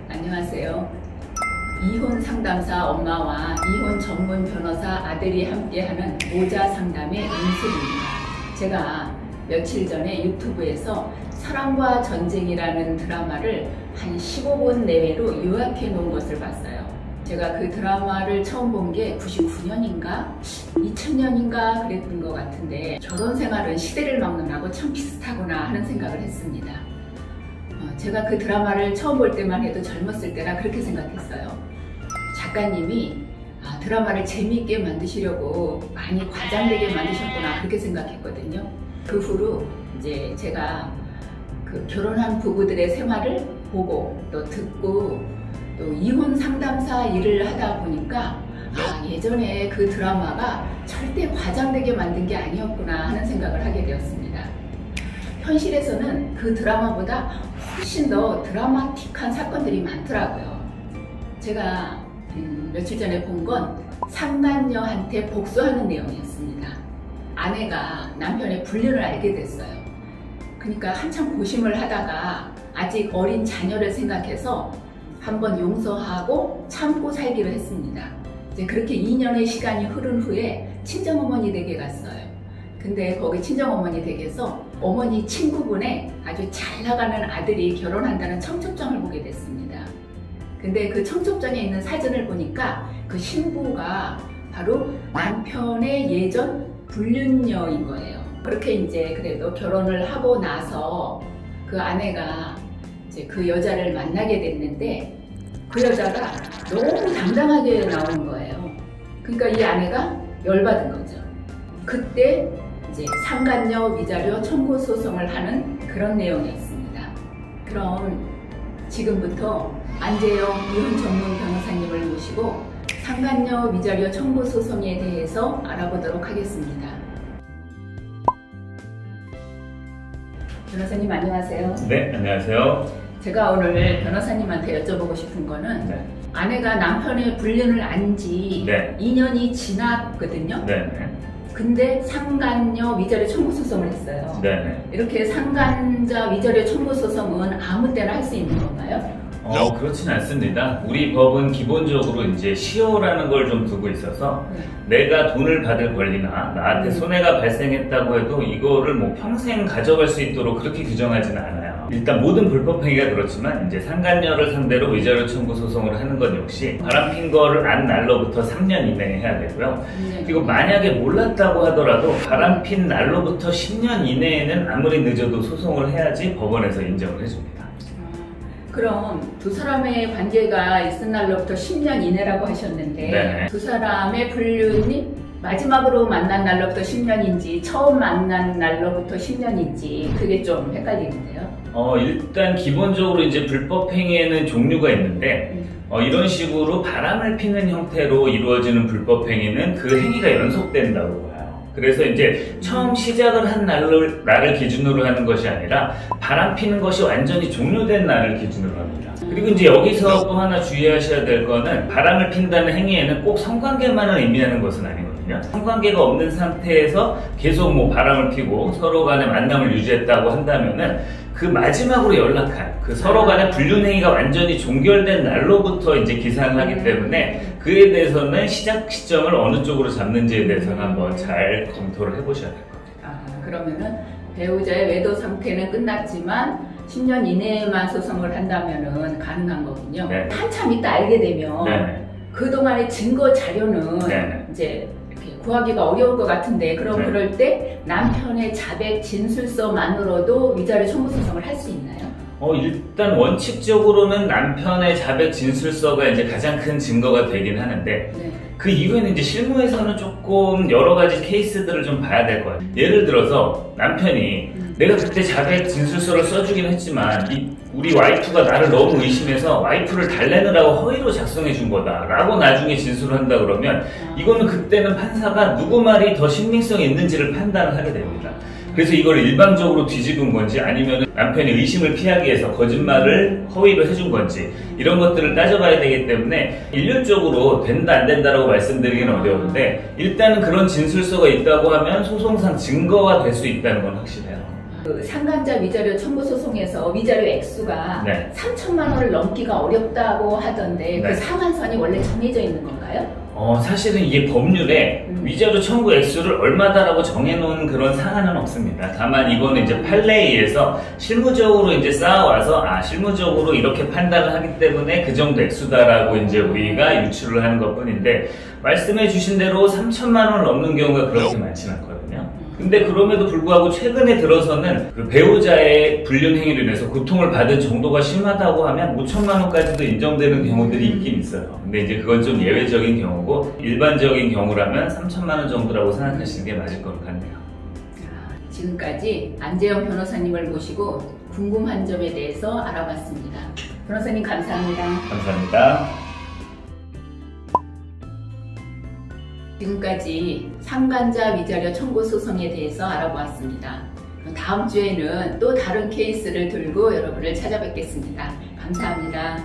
안녕하세요. 이혼 상담사 엄마와 이혼 전문 변호사 아들이 함께하는 모자 상담의 민숙입니다. 제가 며칠 전에 유튜브에서 사랑과 전쟁이라는 드라마를 한 15분 내외로 요약해 놓은 것을 봤어요. 제가 그 드라마를 처음 본 게 99년인가 2000년인가 그랬던 것 같은데 결혼 생활은 시대를 막론하고 참 비슷하구나 하는 생각을 했습니다. 제가 그 드라마를 처음 볼 때만 해도 젊었을 때라 그렇게 생각했어요. 작가님이 드라마를 재미있게 만드시려고 많이 과장되게 만드셨구나 그렇게 생각했거든요. 그 후로 이제 제가 그 결혼한 부부들의 생활을 보고 또 듣고 또 이혼 상담사 일을 하다 보니까 예전에 그 드라마가 절대 과장되게 만든 게 아니었구나 하는 생각을 하게 되었습니다. 현실에서는 그 드라마보다 훨씬 더 드라마틱한 사건들이 많더라고요. 제가 며칠 전에 본 건 상간녀한테 복수하는 내용이었습니다. 아내가 남편의 불륜을 알게 됐어요. 그러니까 한참 고심을 하다가 아직 어린 자녀를 생각해서 한번 용서하고 참고 살기로 했습니다. 이제 그렇게 2년의 시간이 흐른 후에 친정어머니 댁에 갔어요. 근데 거기 친정어머니 댁에서 어머니 친구분의 아주 잘 나가는 아들이 결혼한다는 청첩장을 보게 됐습니다. 근데 그 청첩장에 있는 사진을 보니까 그 신부가 바로 남편의 예전 불륜녀인 거예요. 그렇게 이제 그래도 결혼을 하고 나서 그 아내가 이제 그 여자를 만나게 됐는데 그 여자가 너무 당당하게 나오는 거예요. 그러니까 이 아내가 열받은 거죠. 그때 이제 상간녀 위자료 청구 소송을 하는 그런 내용이었습니다. 그럼 지금부터 안재영 이혼 전문 변호사님을 모시고 상간녀 위자료 청구 소송에 대해서 알아보도록 하겠습니다. 변호사님 안녕하세요. 네, 안녕하세요. 제가 오늘 변호사님한테 여쭤보고 싶은 거는 아내가 남편의 불륜을 안 지 2년이 지났거든요. 근데 상간녀 위자료 청구 소송을 했어요. 이렇게 상간자 위자료 청구 소송은 아무 때나 할 수 있는 건가요? 그렇진 않습니다. 우리 법은 기본적으로 이제 시효라는 걸 좀 두고 있어서 내가 돈을 받을 권리나 나한테 손해가 발생했다고 해도 이거를 뭐 평생 가져갈 수 있도록 그렇게 규정하지는 않아요. 일단 모든 불법행위가 그렇지만 이제 상간녀를 상대로 위자료 청구 소송을 하는 건 역시 바람핀 거를 안 날로부터 3년 이내에 해야 되고요. 그리고 만약에 몰랐다고 하더라도 바람핀 날로부터 10년 이내에는 아무리 늦어도 소송을 해야지 법원에서 인정을 해줍니다. 그럼 두 사람의 관계가 있은 날로부터 10년 이내라고 하셨는데 두 사람의 불륜이 마지막으로 만난 날로부터 10년인지 처음 만난 날로부터 10년인지 그게 좀 헷갈리는데요. 일단 기본적으로 이제 불법행위에는 종류가 있는데 이런 식으로 바람을 피는 형태로 이루어지는 불법행위는 그 행위가 연속된다고 봐요. 그래서 이제 처음 시작을 한 날을 기준으로 하는 것이 아니라 바람 피는 것이 완전히 종료된 날을 기준으로 합니다. 그리고 이제 여기서 또 하나 주의하셔야 될 거는 바람을 핀다는 행위에는 꼭 성관계만을 의미하는 것은 아니거든요. 성관계가 없는 상태에서 계속 뭐 바람을 피고 서로 간의 만남을 유지했다고 한다면은 그 마지막으로 연락한 그 서로 간의 불륜 행위가 완전히 종결된 날로부터 이제 기산을 하기 때문에 그에 대해서는 시작 시점을 어느 쪽으로 잡는지에 대해서는 한번 잘 검토를 해보셔야 될 겁니다. 그러면은 배우자의 외도 상태는 끝났지만 10년 이내에만 소송을 한다면은 가능한 거군요. 한참 있다 알게 되면 그동안의 증거 자료는 이제 구하기가 어려울 것 같은데 그럼 그럴 때 남편의 자백 진술서만으로도 위자료 청구 소송을 할 수 있나요? 일단 원칙적으로는 남편의 자백 진술서가 이제 가장 큰 증거가 되긴 하는데 그 이후에는 이제 실무에서는 조금 여러 가지 케이스들을 좀 봐야 될 것 같아요. 예를 들어서 남편이 내가 그때 자백 진술서를 써주긴 했지만 우리 와이프가 나를 너무 의심해서 와이프를 달래느라고 허위로 작성해 준 거다 라고 나중에 진술을 한다 그러면 이거는 그때는 판사가 누구 말이 더 신빙성이 있는지를 판단을 하게 됩니다. 그래서 이걸 일방적으로 뒤집은 건지 아니면 남편이 의심을 피하기 위해서 거짓말을 허위로 해준 건지 이런 것들을 따져봐야 되기 때문에 일률적으로 된다 안 된다라고 말씀드리기는 어려운데 일단은 그런 진술서가 있다고 하면 소송상 증거가 될 수 있다는 건 확실해요. 그 상간자 위자료 청구 소송에서 위자료 액수가 네. 3천만 원을 넘기가 어렵다고 하던데 네. 그 상한선이 원래 정해져 있는 건가요? 사실은 이게 법률에 위자료 청구 액수를 얼마다라고 정해놓은 그런 상한은 없습니다. 다만 이거는 이제 판례에 의해서 실무적으로 이제 쌓아와서 실무적으로 이렇게 판단을 하기 때문에 그 정도 액수다라고 이제 우리가 유추를 하는 것 뿐인데 말씀해 주신 대로 3천만 원을 넘는 경우가 그렇게 많지는 않거든요. 근데 그럼에도 불구하고 최근에 들어서는 그 배우자의 불륜 행위로 인해서 고통을 받은 정도가 심하다고 하면 5천만 원까지도 인정되는 경우들이 있긴 있어요. 근데 이제 그건 좀 예외적인 경우고 일반적인 경우라면 3천만 원 정도라고 생각하시는 게 맞을 것 같네요. 지금까지 안재영 변호사님을 모시고 궁금한 점에 대해서 알아봤습니다. 변호사님 감사합니다. 감사합니다. 지금까지 상간자 위자료 청구 소송에 대해서 알아보았습니다. 다음 주에는 또 다른 케이스를 들고 여러분을 찾아뵙겠습니다. 감사합니다.